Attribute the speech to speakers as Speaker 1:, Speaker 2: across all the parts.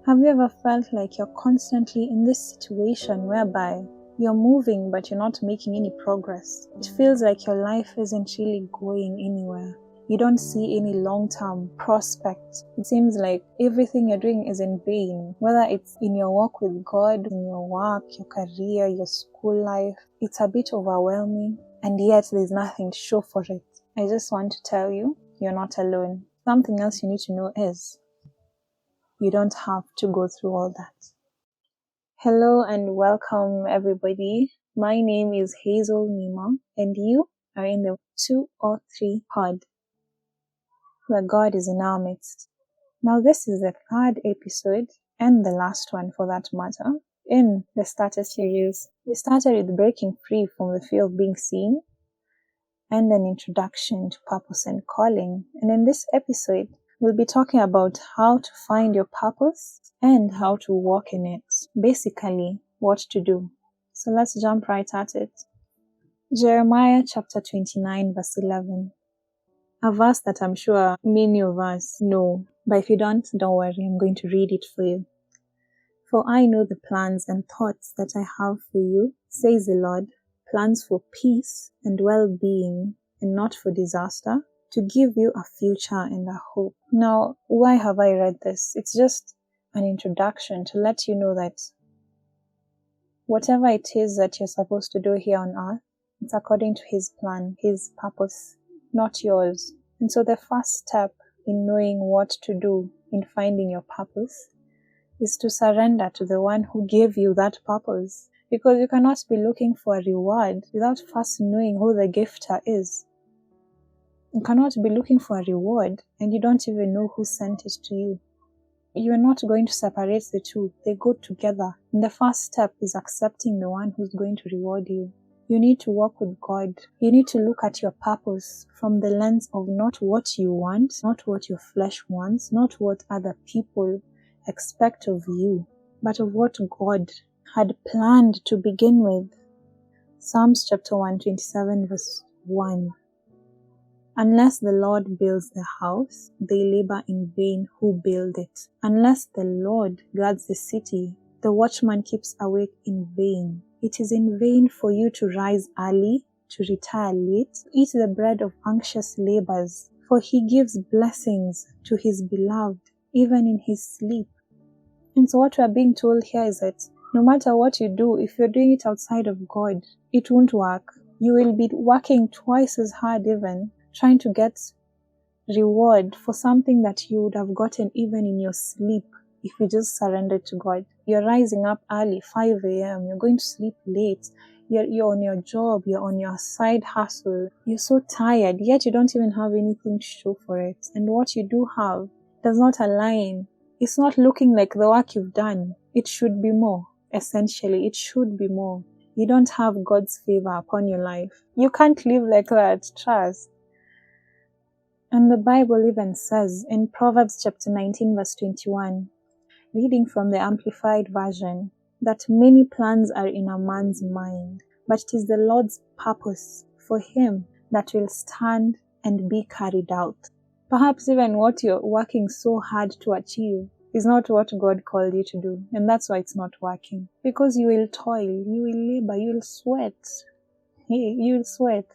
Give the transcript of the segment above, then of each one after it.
Speaker 1: Have you ever felt like you're constantly in this situation whereby you're moving but you're not making any progress? It feels like your life isn't really going anywhere. You don't see any long-term prospect. It seems like everything you're doing is in vain, whether it's in your walk with God, in your work, your career, your school life. It's a bit overwhelming, and yet there's nothing to show for it. I just want to tell you, you're not alone. Something else you need to know is you don't have to go through all that. Hello and welcome everybody. My name is Hazel Nima and you are in the 2 or 3 pod where God is in our midst. Now this is the 3rd episode and the last one for that matter in the starter series. We started with breaking free from the fear of being seen and an introduction to purpose and calling. And in this episode, we'll be talking about how to find your purpose and how to walk in it. Basically, what to do. So let's jump right at it. Jeremiah chapter 29 verse 11. A verse that I'm sure many of us know, but if you don't worry, I'm going to read it for you. For I know the plans and thoughts that I have for you, says the Lord, plans for peace and well-being and not for disaster, to give you a future and a hope. Now, why have I read this? It's just an introduction to let you know that whatever it is that you're supposed to do here on earth, it's according to His plan, His purpose, not yours. And so the first step in knowing what to do in finding your purpose is to surrender to the one who gave you that purpose. Because you cannot be looking for a reward without first knowing who the gifter is. You cannot be looking for a reward and you don't even know who sent it to you. You are not going to separate the two. They go together. And the first step is accepting the one who's going to reward you. You need to walk with God. You need to look at your purpose from the lens of not what you want, not what your flesh wants, not what other people expect of you, but of what God had planned to begin with. Psalms chapter 127 verse 1. Unless the Lord builds the house, they labor in vain who build it. Unless the Lord guards the city, the watchman keeps awake in vain. It is in vain for you to rise early, to retire late, to eat the bread of anxious labors, for He gives blessings to His beloved, even in His sleep. And so what we are being told here is that no matter what you do, if you're doing it outside of God, it won't work. You will be working twice as hard even, trying to get reward for something that you would have gotten even in your sleep if you just surrendered to God. You're rising up early, 5 a.m., you're going to sleep late, you're on your job, you're on your side hustle, you're so tired, yet you don't even have anything to show for it. And what you do have does not align. It's not looking like the work you've done. It should be more. Essentially, it should be more. You don't have God's favor upon your life. You can't live like that. Trust. And the Bible even says in Proverbs chapter 19 verse 21, reading from the Amplified Version, that many plans are in a man's mind, but it is the Lord's purpose for him that will stand and be carried out. Perhaps even what you're working so hard to achieve is not what God called you to do, and that's why it's not working. Because you will toil, you will labor, you'll sweat. You'll sweat.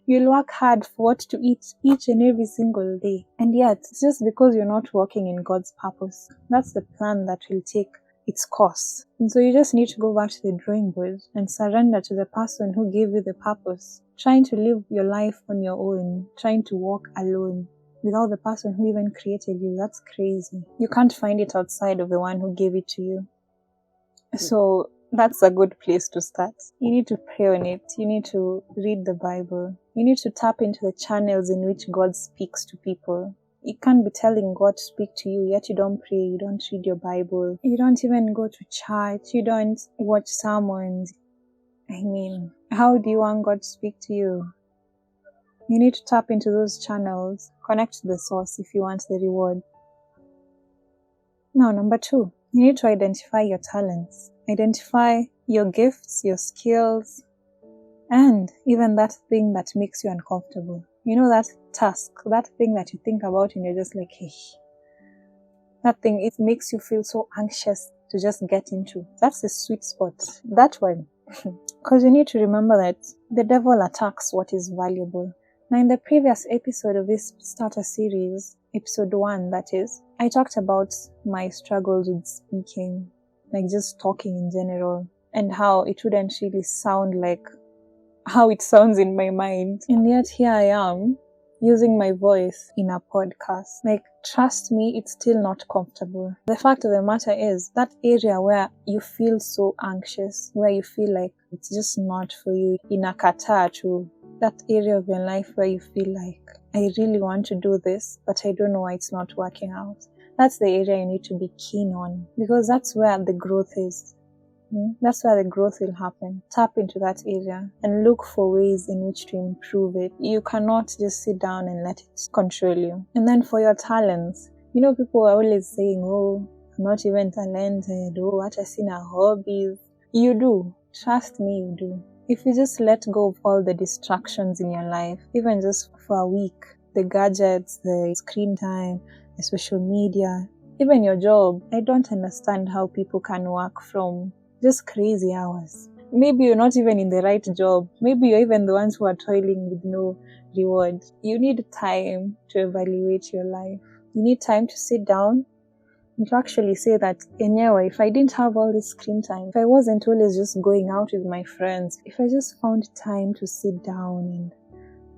Speaker 1: You'll work hard for what to eat each and every single day. And yet, it's just because you're not working in God's purpose. That's the plan that will take its course. And so you just need to go back to the drawing board and surrender to the person who gave you the purpose. Trying to live your life on your own, trying to walk alone without the person who even created you, that's crazy. You can't find it outside of the one who gave it to you. So that's a good place to start. You need to pray on it. You need to read the Bible. You need to tap into the channels in which God speaks to people. You can't be telling God to speak to you, yet you don't pray, you don't read your Bible, you don't even go to church, you don't watch sermons. I mean, how do you want God to speak to you? You need to tap into those channels, connect to the source if you want the reward. Now, number 2, you need to identify your talents. Identify your gifts, your skills, and even that thing that makes you uncomfortable. You know, that task, that thing that you think about and you're just like, hey, That thing, it makes you feel so anxious to just get into. That's the sweet spot. That one. Because you need to remember that the devil attacks what is valuable. Now, in the previous episode of this starter series, episode 1, that is, I talked about my struggles with speaking, like just talking in general, and how it wouldn't really sound like how it sounds in my mind. And yet here I am, using my voice in a podcast. Like, trust me, it's still not comfortable. The fact of the matter is, that area where you feel so anxious, where you feel like it's just not for you, in a kata to that area of your life where you feel like, I really want to do this, but I don't know why it's not working out. That's the area you need to be keen on, because that's where the growth is. That's where the growth will happen. Tap into that area and look for ways in which to improve it. You cannot just sit down and let it control you. And then for your talents, people are always saying, oh, I'm not even talented, oh, what I see are hobbies. You do. Trust me, you do. If you just let go of all the distractions in your life, even just for a week, the gadgets, the screen time, the social media, even your job, I don't understand how people can work from just crazy hours. Maybe you're not even in the right job. Maybe you're even the ones who are toiling with no reward. You need time to evaluate your life. You need time to sit down and to actually say that, anyway, if I didn't have all this screen time, if I wasn't always just going out with my friends, if I just found time to sit down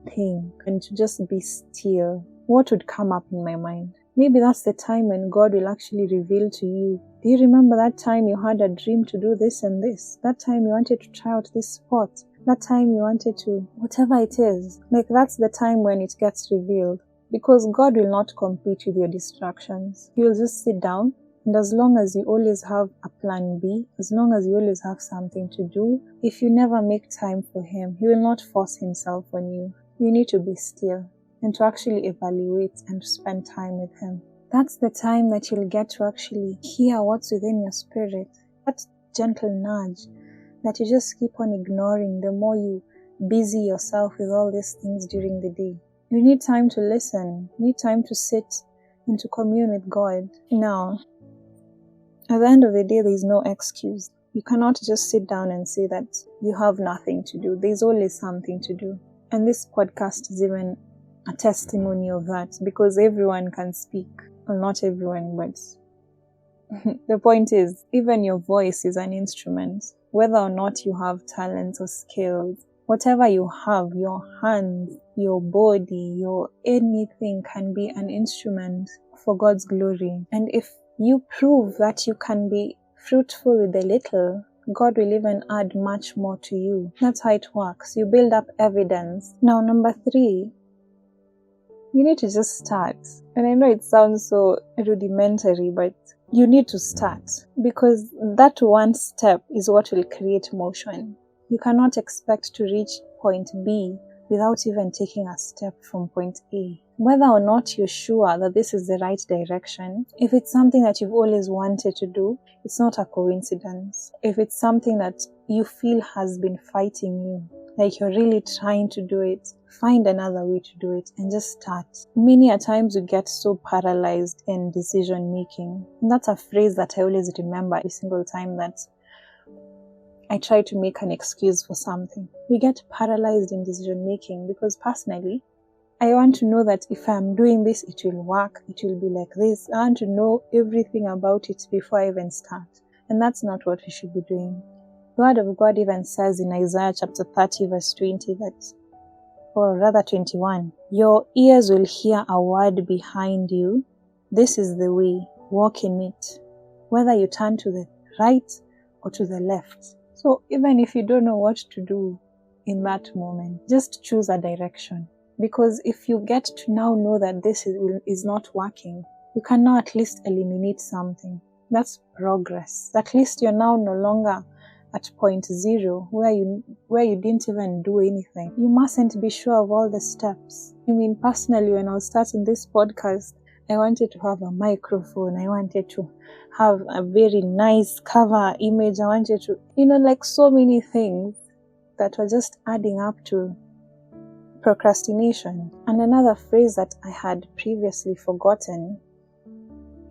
Speaker 1: and think and to just be still, what would come up in my mind? Maybe that's the time when God will actually reveal to you, do you remember that time you had a dream to do this and this? That time you wanted to try out this sport? That time you wanted to, whatever it is. Like, that's the time when it gets revealed. Because God will not compete with your distractions. He will just sit down, and as long as you always have a plan B, as long as you always have something to do, if you never make time for Him, He will not force Himself on you. You need to be still and to actually evaluate and spend time with Him. That's the time that you'll get to actually hear what's within your spirit. That gentle nudge that you just keep on ignoring the more you busy yourself with all these things during the day. You need time to listen. You need time to sit and to commune with God. Now, at the end of the day, there is no excuse. You cannot just sit down and say that you have nothing to do. There's always something to do. And this podcast is even a testimony of that, because everyone can speak. Well, not everyone, but the point is, even your voice is an instrument. Whether or not you have talents or skills, whatever you have, your hands, your body, your anything can be an instrument for God's glory. And if you prove that you can be fruitful with a little, God will even add much more to you. That's how it works. You build up evidence. Now, number 3, you need to just start. And I know it sounds so rudimentary, but you need to start, because that one step is what will create motion. You cannot expect to reach point B without even taking a step from point A. Whether or not you're sure that this is the right direction, if it's something that you've always wanted to do, it's not a coincidence. If it's something that you feel has been fighting you, like you're really trying to do it, find another way to do it and just start. Many a times we get so paralyzed in decision making. And that's a phrase that I always remember every single time that I try to make an excuse for something. We get paralyzed in decision making because personally, I want to know that if I'm doing this, it will work, it will be like this. I want to know everything about it before I even start. And that's not what we should be doing. The Word of God even says in Isaiah chapter 30 verse 20 that, or rather 21, your ears will hear a word behind you. This is the way, walk in it. Whether you turn to the right or to the left. So even if you don't know what to do in that moment, just choose a direction. Because if you get to now know that this is not working, you can now at least eliminate something. That's progress. At least you're now no longer at point 0 where you didn't even do anything. You mustn't be sure of all the steps. I mean, personally, when I was starting this podcast, I wanted to have a microphone. I wanted to have a very nice cover image. I wanted to, like so many things that were just adding up to procrastination. And another phrase that I had previously forgotten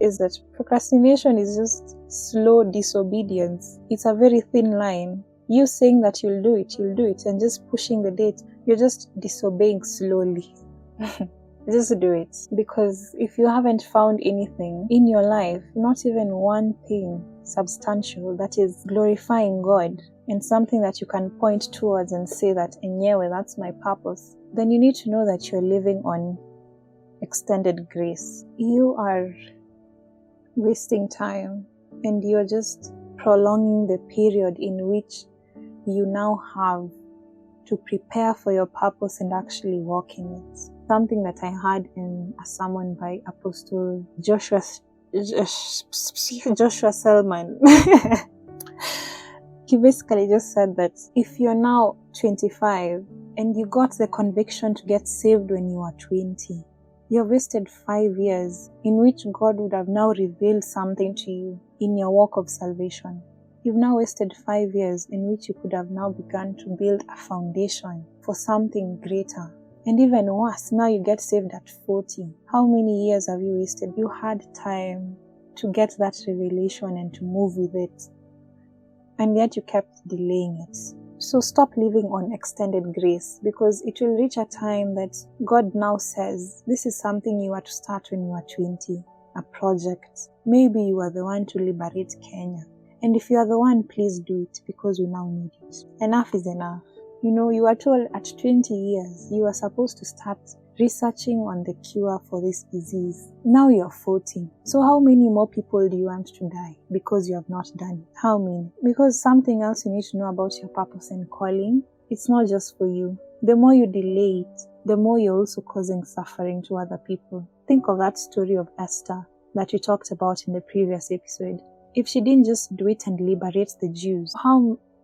Speaker 1: is that procrastination is just slow disobedience. It's a very thin line. You saying that you'll do it, and just pushing the date, you're just disobeying slowly. Just do it. Because if you haven't found anything in your life, not even one thing substantial that is glorifying God, and something that you can point towards and say that, enyewe, that's my purpose, then you need to know that you're living on extended grace. You are wasting time, and you're just prolonging the period in which you now have to prepare for your purpose and actually walk in it. Something that I heard in a sermon by Apostle Joshua Selman. He basically just said that if you're now 25 and you got the conviction to get saved when you were 20, you've wasted 5 years in which God would have now revealed something to you in your walk of salvation. You've now wasted 5 years in which you could have now begun to build a foundation for something greater. And even worse, now you get saved at 40. How many years have you wasted? You had time to get that revelation and to move with it. And yet you kept delaying it. So stop living on extended grace, because it will reach a time that God now says, this is something you are to start when you are 20, a project. Maybe you are the one to liberate Kenya. And if you are the one, please do it, because we now need it. Enough is enough. You know, you are told at 20 years, you are supposed to start researching on the cure for this disease. Now you're 40. So how many more people do you want to die because you have not done it? How many? Because something else you need to know about your purpose and calling, it's not just for you. The more you delay it, the more you're also causing suffering to other people. Think of that story of Esther that we talked about in the previous episode. If she didn't just do it and liberate the Jews,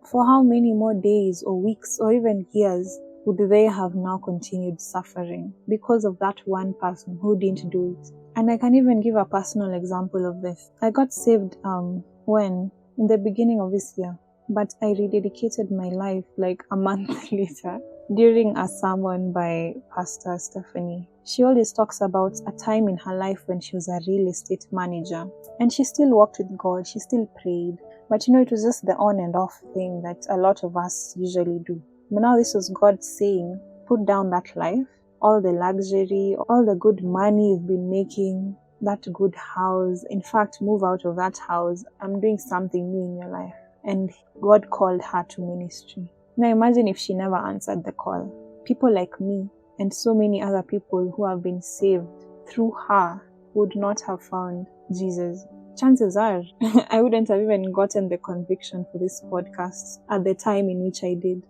Speaker 1: for how many more days or weeks or even years would they have now continued suffering because of that one person who didn't do it? And I can even give a personal example of this. I got saved in the beginning of this year, but I rededicated my life like a month later during a sermon by Pastor Stephanie. She always talks about a time in her life when she was a real estate manager, and she still walked with God, she still prayed, but it was just the on and off thing that a lot of us usually do. But now this was God saying, put down that life, all the luxury, all the good money you've been making, that good house. In fact, move out of that house. I'm doing something new in your life. And God called her to ministry. Now imagine if she never answered the call. People like me and so many other people who have been saved through her would not have found Jesus. Chances are, I wouldn't have even gotten the conviction for this podcast at the time in which I did.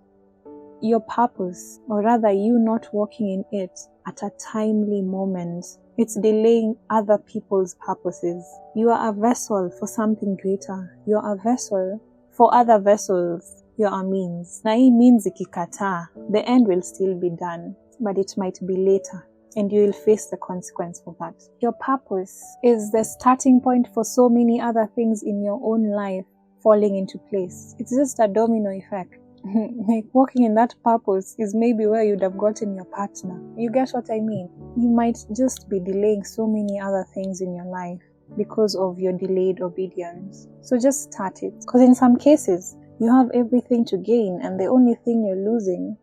Speaker 1: Your purpose, or rather you not walking in it at a timely moment, it's delaying other people's purposes. You are a vessel for something greater. You are a vessel for other vessels. You are a means. Na hii means ikikataa, the end will still be done, but it might be later, and you will face the consequence for that. Your purpose is the starting point for so many other things in your own life falling into place. It's just a domino effect. Like walking in that purpose is maybe where you'd have gotten your partner. You get what I mean? You might just be delaying so many other things in your life because of your delayed obedience. So just start it. Because in some cases, you have everything to gain, and the only thing you're losing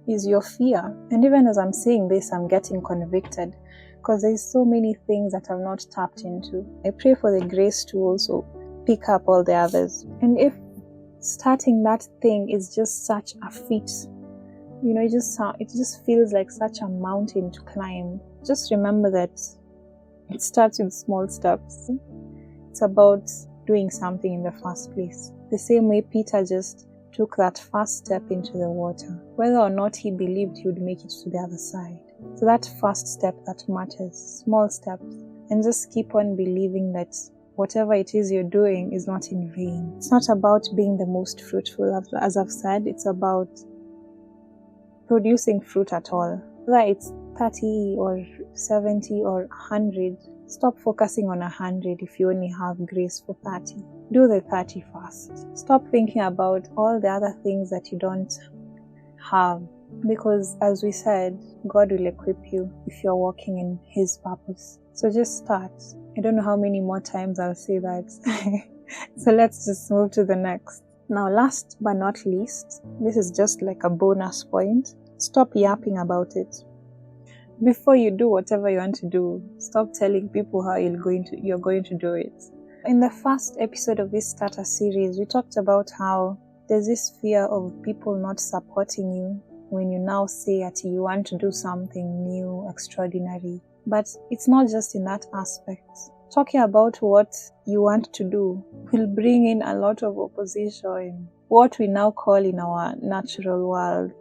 Speaker 1: is your fear. And even as I'm saying this, I'm getting convicted because there's so many things that I've not tapped into. I pray for the grace to also pick up all the others. And if starting that thing is just such a feat, it just feels like such a mountain to climb, just remember that it starts with small steps. It's about doing something in the first place. The same way Peter just took that first step into the water, whether or not he believed he would make it to the other side. So that first step that matters, small steps, and just keep on believing that whatever it is you're doing is not in vain. It's not about being the most fruitful, as I've said, it's about producing fruit at all. Whether it's 30 or 70 or 100, stop focusing on 100 if you only have grace for 30. Do the 30 first. Stop thinking about all the other things that you don't have, because as we said, God will equip you if you're walking in His purpose. So just start I don't know how many more times I'll say that. So let's just move to the next. Now, last but not least, this is just like a bonus point. Stop yapping about it. Before you do whatever you want to do, stop telling people how you're going to do it. In the first episode of this starter series, we talked about how there's this fear of people not supporting you when you now say that you want to do something new, extraordinary. But it's not just in that aspect. Talking about what you want to do will bring in a lot of opposition, what we now call in our natural world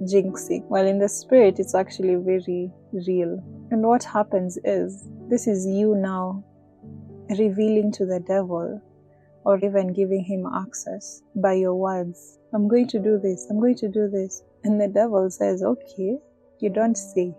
Speaker 1: jinxing. While in the spirit, it's actually very real. And what happens is, this is you now revealing to the devil, or even giving him access by your words. I'm going to do this, I'm going to do this. And the devil says, okay, you don't say.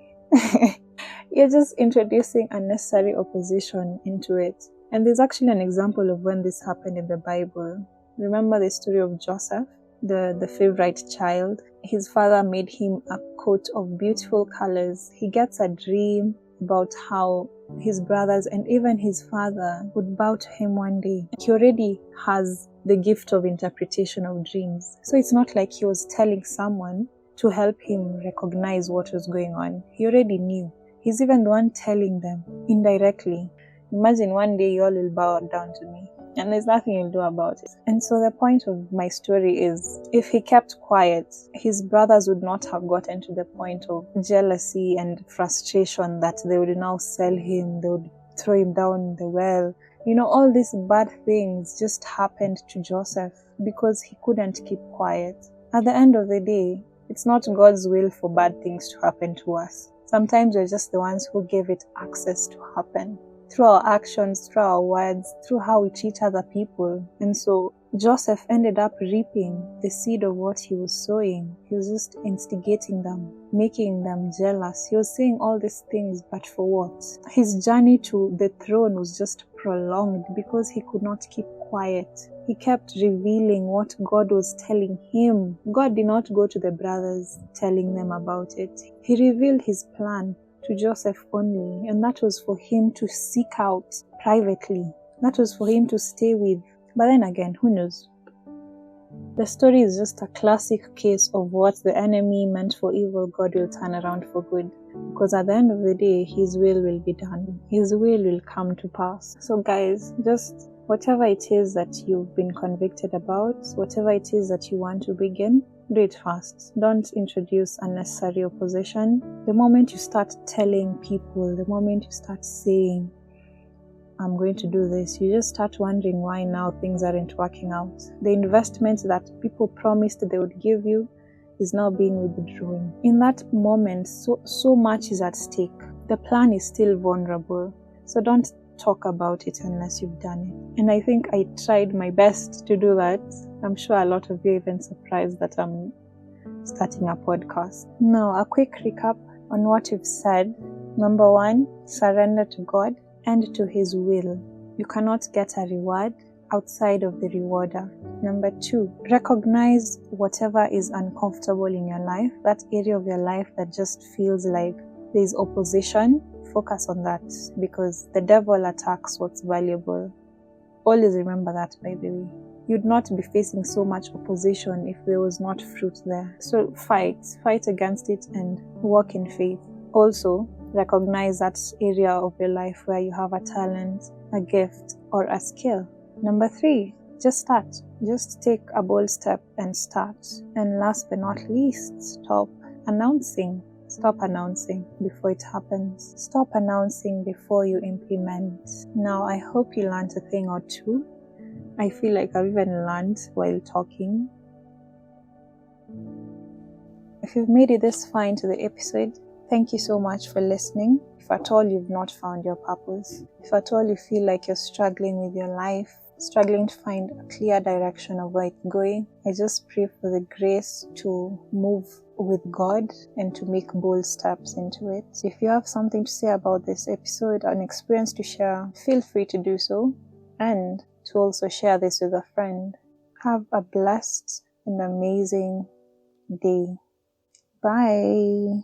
Speaker 1: You're just introducing unnecessary opposition into it. And there's actually an example of when this happened in the Bible. Remember the story of Joseph, the favorite child? His father made him a coat of beautiful colors. He gets a dream about how his brothers and even his father would bow to him one day. He already has the gift of interpretation of dreams. So it's not like he was telling someone to help him recognize what was going on. He already knew. He's even the one telling them indirectly. Imagine one day you all will bow down to me, and there's nothing you'll do about it. And so the point of my story is, if he kept quiet, his brothers would not have gotten to the point of jealousy and frustration that they would now sell him, they would throw him down the well. All these bad things just happened to Joseph because he couldn't keep quiet. At the end of the day, it's not God's will for bad things to happen to us. Sometimes we're just the ones who gave it access to happen. Through our actions, through our words, through how we treat other people. And so Joseph ended up reaping the seed of what he was sowing. He was just instigating them, making them jealous. He was saying all these things, but for what? His journey to the throne was just prolonged because he could not keep quiet. He kept revealing what God was telling him. God did not go to the brothers telling them about it. He revealed his plan to Joseph only, and that was for him to seek out privately. That was for him to stay with. But then again, who knows? The story is just a classic case of what the enemy meant for evil, God will turn around for good. Because at the end of the day, his will be done. His will come to pass. So guys, just whatever it is that you've been convicted about, whatever it is that you want to begin, do it fast. Don't introduce unnecessary opposition. The moment you start telling people, the moment you start saying, I'm going to do this, you just start wondering why now things aren't working out. The investment that people promised they would give you is now being withdrawn. In that moment, so much is at stake. The plan is still vulnerable. So don't talk about it unless you've done it. And I think I tried my best to do that. I'm sure a lot of you are even surprised that I'm starting a podcast. Now, a quick recap on what we've said. Number 1, surrender to God and to His will. You cannot get a reward outside of the rewarder. Number 2, recognize whatever is uncomfortable in your life, that area of your life that just feels like there's opposition. Focus on that, because the devil attacks what's valuable. Always remember that, by the way. You'd not be facing so much opposition if there was not fruit there. So fight against it and walk in faith. Also, recognize that area of your life where you have a talent, a gift, or a skill. Number 3, just start. Just take a bold step and start. And last but not least, stop announcing. Stop announcing before it happens. Stop announcing before you implement. Now, I hope you learned a thing or two. I feel like I've even learned while talking. If you've made it this far into the episode, thank you so much for listening. If at all you've not found your purpose, if at all you feel like you're struggling with your life, struggling to find a clear direction of where it's going, I just pray for the grace to move with God and to make bold steps into it. If you have something to say about this episode, an experience to share, feel free to do so, and to also share this with a friend. Have a blessed and amazing day. Bye.